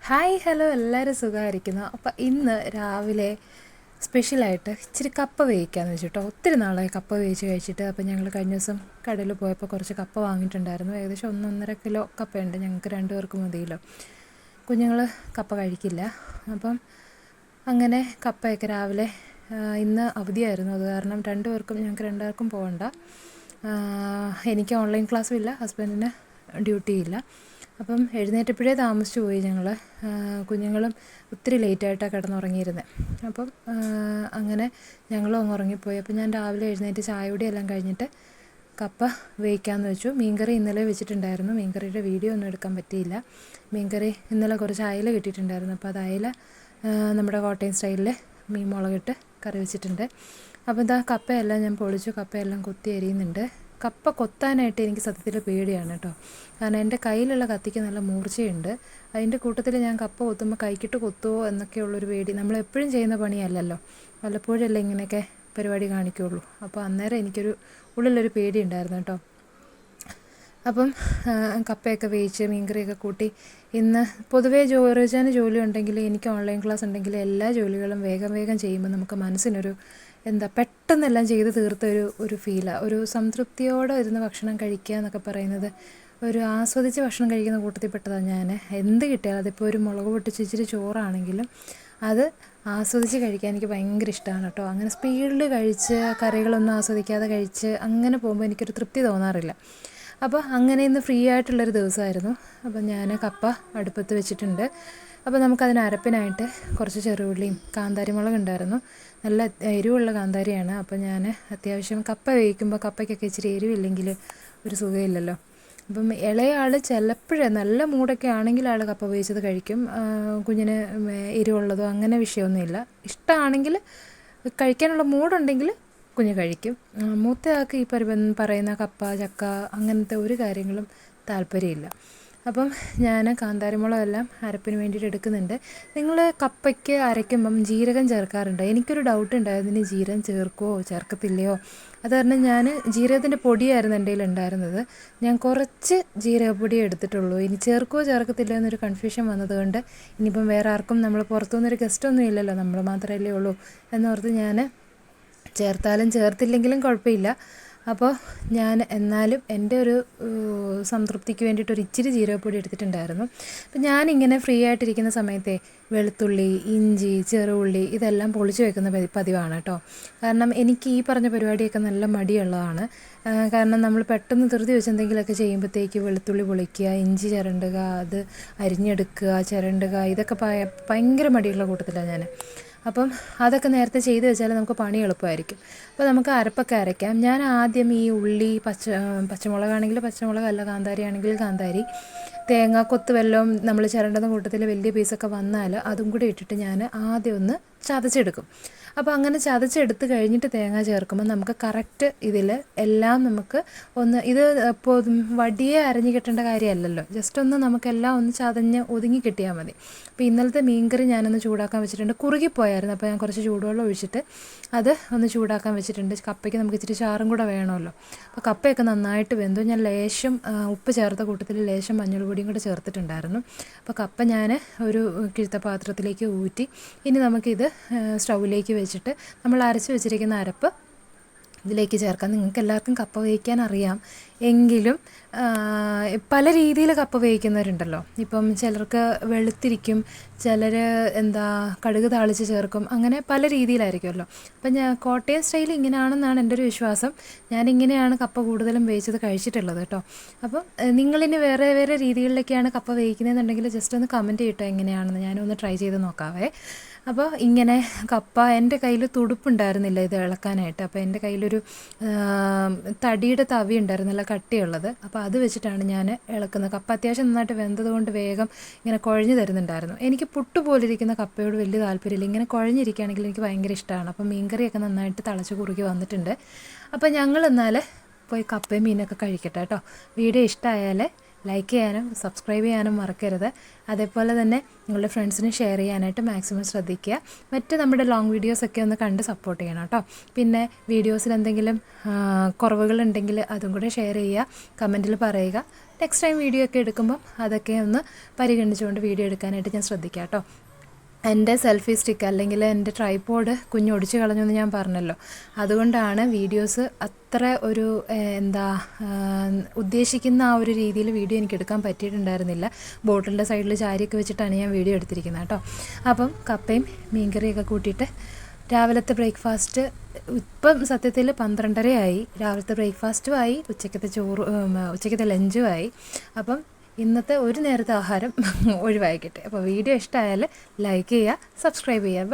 Hi hello എല്ലാവരും സുഖമായിരിക്കുന്നു. അപ്പോൾ ഇന്ന് രാവിലെ സ്പെഷ്യലായിട്ട് ഇച്ചിരി കപ്പ വേവിക്കാമെന്ന് വെച്ചിട്ടോ. ഒത്തിരി നാളായി കപ്പ വേവിച്ച് കഴിച്ചിട്ട്. അപ്പോൾ ഞങ്ങൾ കഴിഞ്ഞ ദിവസം കടയിൽ പോയപ്പോൾ കുറച്ച് കപ്പ വാങ്ങിയിട്ടുണ്ടായിരുന്നു. ഏകദേശം 1.5 കിലോ കപ്പയുണ്ട്. ഞങ്ങൾക്ക് 2 പേർക്ക് മതിയല്ലോ. കുഞ്ഞുങ്ങൾ കപ്പ കഴിക്കില്ല. അപ്പം അങ്ങനെ കപ്പയൊക്കെ രാവിലെ ഇന്ന് അവധിയായിരുന്നു. അത് കാരണം ഞങ്ങൾക്ക് 2 പേർക്കും പോകണ്ട. എനിക്ക് ഓൺലൈൻ ക്ലാസ്സും ഇല്ല, ഹസ്ബൻഡിന് ഡ്യൂട്ടിയില്ല. അപ്പം എഴുന്നേറ്റപ്പോഴേ താമസിച്ചു പോയി ഞങ്ങൾ. കുഞ്ഞുങ്ങളും ഒത്തിരി ലേറ്റായിട്ടാണ് കിടന്നുറങ്ങിയിരുന്നത്. അപ്പം അങ്ങനെ ഞങ്ങളും അങ്ങ് ഉറങ്ങിപ്പോയി. അപ്പം ഞാൻ രാവിലെ എഴുന്നേറ്റ് ചായയോടെയെല്ലാം കഴിഞ്ഞിട്ട് കപ്പ വേവിക്കാമെന്ന് വെച്ചു. മീൻകറി ഇന്നലെ വെച്ചിട്ടുണ്ടായിരുന്നു. മീൻകറിയുടെ വീഡിയോ ഒന്നും എടുക്കാൻ പറ്റിയില്ല. മീൻകറി ഇന്നലെ കുറച്ച് അയല കിട്ടിയിട്ടുണ്ടായിരുന്നു. അപ്പോൾ അത് അയല നമ്മുടെ കോട്ടയം സ്റ്റൈലിൽ മീൻ മുളകിട്ട് കറി വെച്ചിട്ടുണ്ട്. അപ്പോൾ ഇതാ കപ്പയെല്ലാം ഞാൻ പൊളിച്ചു. കപ്പയെല്ലാം കൊത്തി അരിയുന്നുണ്ട്. കപ്പ കൊത്താനായിട്ട് എനിക്ക് സത്യത്തിൽ പേടിയാണ് കേട്ടോ. കാരണം എൻ്റെ കയ്യിലുള്ള കത്തിക്ക് നല്ല മൂർച്ചയുണ്ട്. അതിൻ്റെ കൂട്ടത്തിൽ ഞാൻ കപ്പ കൊത്തുമ്പോൾ കൈക്കിട്ട് കൊത്തുമോ എന്നൊക്കെയുള്ളൊരു പേടി. നമ്മളെപ്പോഴും ചെയ്യുന്ന പണിയല്ലല്ലോ, വല്ലപ്പോഴല്ലേ ഇങ്ങനെയൊക്കെ പരിപാടി കാണിക്കുകയുള്ളൂ. അപ്പോൾ അന്നേരം എനിക്കൊരു ഉള്ളിലൊരു പേടി ഉണ്ടായിരുന്നു കേട്ടോ. അപ്പം കപ്പയൊക്കെ വേവിച്ച് മീൻകറിയൊക്കെ കൂട്ടി ഇന്ന് പൊതുവേ റോജാന് ജോലി ഉണ്ടെങ്കിൽ, എനിക്ക് ഓൺലൈൻ ക്ലാസ് ഉണ്ടെങ്കിൽ എല്ലാ ജോലികളും വേഗം വേഗം ചെയ്യുമ്പോൾ നമുക്ക് മനസ്സിനൊരു പെട്ടെന്നെല്ലാം ചെയ്ത് തീർത്ത ഒരു ഫീലാണ്. ഒരു സംതൃപ്തിയോടെ ഇരുന്ന് ഭക്ഷണം കഴിക്കുക എന്നൊക്കെ പറയുന്നത് ഒരു ആസ്വദിച്ച് ഭക്ഷണം കഴിക്കുന്ന കൂട്ടത്തിൽപ്പെട്ടതാണ് ഞാൻ. എന്ത് കിട്ടിയാലും അതിപ്പോൾ ഒരു മുളക് പൊട്ടിച്ച് ഇച്ചിരി ചോറാണെങ്കിലും അത് ആസ്വദിച്ച് കഴിക്കാൻ എനിക്ക് ഭയങ്കര ഇഷ്ടമാണ് കേട്ടോ. അങ്ങനെ സ്പീഡിൽ കഴിച്ച് കറികളൊന്നും ആസ്വദിക്കാതെ കഴിച്ച് അങ്ങനെ പോകുമ്പോൾ എനിക്കൊരു തൃപ്തി തോന്നാറില്ല. അപ്പോൾ അങ്ങനെ ഇന്ന് ഫ്രീ ആയിട്ടുള്ളൊരു ദിവസമായിരുന്നു. അപ്പം ഞാൻ കപ്പ അടുപ്പത്ത് വെച്ചിട്ടുണ്ട്. അപ്പോൾ നമുക്കതിന് അരപ്പിനായിട്ട് കുറച്ച് ചെറുള്ളിയും കാന്താരി മുളക് ഉണ്ടായിരുന്നു. നല്ല എരിവുള്ള കാന്താരിയാണ്. അപ്പോൾ ഞാൻ അത്യാവശ്യം കപ്പ വേവിക്കുമ്പോൾ കപ്പയ്ക്കൊക്കെ ഇച്ചിരി എരിവില്ലെങ്കിൽ ഒരു സുഖമില്ലല്ലോ. അപ്പം ഇളയ ആൾ ചിലപ്പോഴേ നല്ല മൂടൊക്കെ ആണെങ്കിൽ ആൾ കപ്പ വേവിച്ചത് കഴിക്കും. കുഞ്ഞിന് എരിവുള്ളതോ അങ്ങനെ വിഷയമൊന്നുമില്ല. ഇഷ്ടമാണെങ്കിൽ കഴിക്കാനുള്ള മൂടുണ്ടെങ്കിൽ കുഞ്ഞ് കഴിക്കും. മൂത്തയാൾക്ക് ഈ പറയുന്ന കപ്പ ചക്ക അങ്ങനത്തെ ഒരു കാര്യങ്ങളും താല്പര്യമില്ല. അപ്പം ഞാൻ കാന്താരിമുളകെല്ലാം അരപ്പിന് വേണ്ടിയിട്ട് എടുക്കുന്നുണ്ട്. നിങ്ങൾ കപ്പയ്ക്ക് അരയ്ക്കുമ്പം ജീരകം ചേർക്കാറുണ്ട്. എനിക്കൊരു ഡൗട്ട് ഉണ്ടായിരുന്നു, ഇനി ജീരകം ചേർക്കുമോ ചേർക്കത്തില്ലയോ. അത് കാരണം ഞാൻ ജീരകത്തിൻ്റെ പൊടിയായിരുന്നു എൻ്റെ കയ്യിൽ ഉണ്ടായിരുന്നത്. ഞാൻ കുറച്ച് ജീരകപ്പൊടിയേ എടുത്തിട്ടുള്ളൂ. ഇനി ചേർക്കുമോ ചേർക്കത്തില്ല എന്നൊരു കൺഫ്യൂഷൻ വന്നതുകൊണ്ട് ഇനിയിപ്പം വേറെ ആർക്കും, നമ്മൾ പുറത്തുനിന്നൊരു ഗസ്റ്റൊന്നും ഇല്ലല്ലോ, നമ്മൾ മാത്രമല്ലേ ഉള്ളൂ എന്നോർത്ത് ഞാൻ ചേർത്താലും ചേർത്തില്ലെങ്കിലും കുഴപ്പമില്ല. അപ്പോൾ ഞാൻ എന്നാലും എൻ്റെ ഒരു സംതൃപ്തിക്ക് വേണ്ടിയിട്ട് ഒരു ഇച്ചിരി ജീരകപ്പൊടി എടുത്തിട്ടുണ്ടായിരുന്നു. അപ്പം ഞാനിങ്ങനെ ഫ്രീ ആയിട്ടിരിക്കുന്ന സമയത്തെ വെളുത്തുള്ളി, ഇഞ്ചി, ചെറുള്ളി ഇതെല്ലാം പൊളിച്ച് വെക്കുന്ന പതിവാണ് കേട്ടോ. കാരണം എനിക്ക് ഈ പറഞ്ഞ പരിപാടിയൊക്കെ നല്ല മടിയുള്ളതാണ്. കാരണം നമ്മൾ പെട്ടെന്ന് ധൃതി വെച്ച് എന്തെങ്കിലുമൊക്കെ ചെയ്യുമ്പോഴത്തേക്ക് വെളുത്തുള്ളി പൊളിക്കുക, ഇഞ്ചി ചിരണ്ടുക, അത് അരിഞ്ഞെടുക്കുക, ചിരണ്ടുക, ഇതൊക്കെ ഭയങ്കര മടിയുള്ള കൂട്ടത്തിലാണ് ഞാൻ. അപ്പം അതൊക്കെ നേരത്തെ ചെയ്ത് വെച്ചാൽ നമുക്ക് പണി എളുപ്പമായിരിക്കും. അപ്പോൾ നമുക്ക് അരപ്പൊക്കെ അരയ്ക്കാം. ഞാൻ ആദ്യം ഈ ഉള്ളി, പച്ചമുളകാണെങ്കിൽ പച്ചമുളക്, അല്ല കാന്താരി ആണെങ്കിൽ കാന്താരി, തേങ്ങാക്കൊത്ത് വല്ലതും നമ്മൾ ചിരണ്ടുന്ന കൂട്ടത്തിൽ വലിയ പീസൊക്കെ വന്നാൽ അതും കൂടി ഇട്ടിട്ട് ഞാൻ ആദ്യം ഒന്ന് ചതച്ചെടുക്കും. അപ്പോൾ അങ്ങനെ ചതച്ചെടുത്ത് കഴിഞ്ഞിട്ട് തേങ്ങ ചേർക്കുമ്പോൾ നമുക്ക് കറക്റ്റ് ഇതിൽ എല്ലാം നമുക്ക് ഇത് ഇപ്പോൾ വടിയെ അരഞ്ഞു കിട്ടേണ്ട കാര്യമല്ലല്ലോ, ജസ്റ്റ് ഒന്ന് നമുക്കെല്ലാം ഒന്ന് ചതഞ്ഞ് ഒതുങ്ങി കിട്ടിയാൽ മതി. അപ്പോൾ ഇന്നലത്തെ മീൻകറി ഞാനൊന്ന് ചൂടാക്കാൻ വെച്ചിട്ടുണ്ട്. കുറുകിപ്പോയായിരുന്നു. അപ്പോൾ ഞാൻ കുറച്ച് ചൂടുവെള്ളം ഒഴിച്ചിട്ട് അത് ഒന്ന് ചൂടാക്കാൻ വെച്ചിട്ടുണ്ട്. കപ്പയ്ക്ക് നമുക്ക് ഇച്ചിരി ചാറും കൂടെ വേണമല്ലോ. അപ്പോൾ കപ്പയൊക്കെ നന്നായിട്ട് വെന്തു. ഞാൻ ലേശം ഉപ്പ് ചേർത്ത കൂട്ടത്തിൽ ലേശം മഞ്ഞൾപ്പൊടിയും കൂടെ ചേർത്തിട്ടുണ്ടായിരുന്നു. അപ്പോൾ കപ്പ ഞാൻ ഒരു കിഴുത്ത പാത്രത്തിലേക്ക് ഊറ്റി ഇനി നമുക്കിത് സ്റ്റൗവിലേക്ക് വെച്ചിട്ട് നമ്മൾ അരച്ച് വെച്ചിരിക്കുന്ന അരപ്പ് ഇതിലേക്ക് ചേർക്കാം. നിങ്ങൾക്ക് എല്ലാവർക്കും കപ്പ വേവിക്കാൻ അറിയാം എങ്കിലും പല രീതിയിൽ കപ്പ വേവിക്കുന്നവരുണ്ടല്ലോ. ഇപ്പം ചിലർക്ക് വെളുത്തിരിക്കും, ചിലർ കടുക് താളിച്ച് ചേർക്കും, അങ്ങനെ പല രീതിയിലായിരിക്കുമല്ലോ. അപ്പം ഞാൻ കോട്ടയം സ്റ്റൈൽ ഇങ്ങനെയാണെന്നാണ് എൻ്റെ ഒരു വിശ്വാസം. ഞാനിങ്ങനെയാണ് കപ്പ കൂടുതലും വേവിച്ചത് കഴിച്ചിട്ടുള്ളത് കേട്ടോ. അപ്പം നിങ്ങളിനി വേറെ വേറെ രീതികളിലൊക്കെയാണ് കപ്പ വേവിക്കുന്നതെന്നുണ്ടെങ്കിൽ ജസ്റ്റ് ഒന്ന് കമൻറ്റ് ചെയ്യട്ടോ എങ്ങനെയാണെന്ന്, ഞാനൊന്ന് ട്രൈ ചെയ്ത് നോക്കാവേ. അപ്പോൾ ഇങ്ങനെ കപ്പ എൻ്റെ കയ്യിൽ തുടുപ്പുണ്ടായിരുന്നില്ല ഇത് ഇളക്കാനായിട്ട്. അപ്പോൾ എൻ്റെ കയ്യിലൊരു തടിയുടെ തവി ഉണ്ടായിരുന്നു, നല്ല കട്ടിയുള്ളത്. അപ്പോൾ അത് വെച്ചിട്ടാണ് ഞാൻ ഇളക്കുന്നത്. കപ്പ അത്യാവശ്യം നന്നായിട്ട് വെന്തതുകൊണ്ട് വേഗം ഇങ്ങനെ കുഴഞ്ഞു തരുന്നുണ്ടായിരുന്നു. എനിക്ക് പുട്ടുപോലിരിക്കുന്ന കപ്പയോട് വലിയ താല്പര്യമില്ല. ഇങ്ങനെ കുഴഞ്ഞിരിക്കുകയാണെങ്കിൽ എനിക്ക് ഭയങ്കര ഇഷ്ടമാണ്. അപ്പം മീൻകറിയൊക്കെ നന്നായിട്ട് തിളച്ച് കുറുകി വന്നിട്ടുണ്ട്. അപ്പോൾ ഞങ്ങൾ എന്നാൽ പോയി കപ്പയും മീനൊക്കെ കഴിക്കട്ടെ കേട്ടോ. വീഡിയോ ഇഷ്ടമായാൽ ലൈക്ക് ചെയ്യാനും സബ്സ്ക്രൈബ് ചെയ്യാനും മറക്കരുത്. അതേപോലെ തന്നെ നിങ്ങളുടെ ഫ്രണ്ട്സിന് ഷെയർ ചെയ്യാനായിട്ട് മാക്സിമം ശ്രദ്ധിക്കുക. മറ്റ് നമ്മുടെ ലോങ് വീഡിയോസൊക്കെ ഒന്ന് കണ്ട് സപ്പോർട്ട് ചെയ്യണം കേട്ടോ. പിന്നെ വീഡിയോസിൽ എന്തെങ്കിലും കുറവുകളുണ്ടെങ്കിൽ അതും കൂടെ ഷെയർ ചെയ്യുക, കമൻറ്റിൽ പറയുക. നെക്സ്റ്റ് ടൈം വീഡിയോ ഒക്കെ എടുക്കുമ്പം അതൊക്കെ ഒന്ന് പരിഗണിച്ചുകൊണ്ട് വീഡിയോ എടുക്കാനായിട്ട് ഞാൻ ശ്രദ്ധിക്കാം കേട്ടോ. എൻ്റെ സെൽഫി സ്റ്റിക്ക് അല്ലെങ്കിൽ എൻ്റെ ട്രൈപോഡ് കുഞ്ഞൊടിച്ച് കളഞ്ഞെന്ന് ഞാൻ പറഞ്ഞല്ലോ. അതുകൊണ്ടാണ് വീഡിയോസ് അത്ര ഒരു ഉദ്ദേശിക്കുന്ന ആ ഒരു രീതിയിൽ വീഡിയോ എനിക്ക് എടുക്കാൻ പറ്റിയിട്ടുണ്ടായിരുന്നില്ല. ബോട്ടിലിൻ്റെ സൈഡിൽ ചാരിയൊക്കെ വെച്ചിട്ടാണ് ഞാൻ വീഡിയോ എടുത്തിരിക്കുന്നത് കേട്ടോ. അപ്പം കപ്പയും മീൻകറിയൊക്കെ കൂട്ടിയിട്ട് രാവിലത്തെ ബ്രേക്ക്ഫാസ്റ്റ് ഇപ്പം സത്യത്തിൽ 12:30 രാവിലത്തെ ബ്രേക്ക്ഫാസ്റ്റും ആയി, ഉച്ചക്കത്തെ ലഞ്ചും ആയി. അപ്പം ഇന്നത്തെ ഒരു നേരത്തെ ആഹാരം ഒഴിവാക്കിയിട്ട്. അപ്പോൾ വീഡിയോ ഇഷ്ടമായാൽ ലൈക്ക് ചെയ്യുക, സബ്സ്ക്രൈബ് ചെയ്യുക.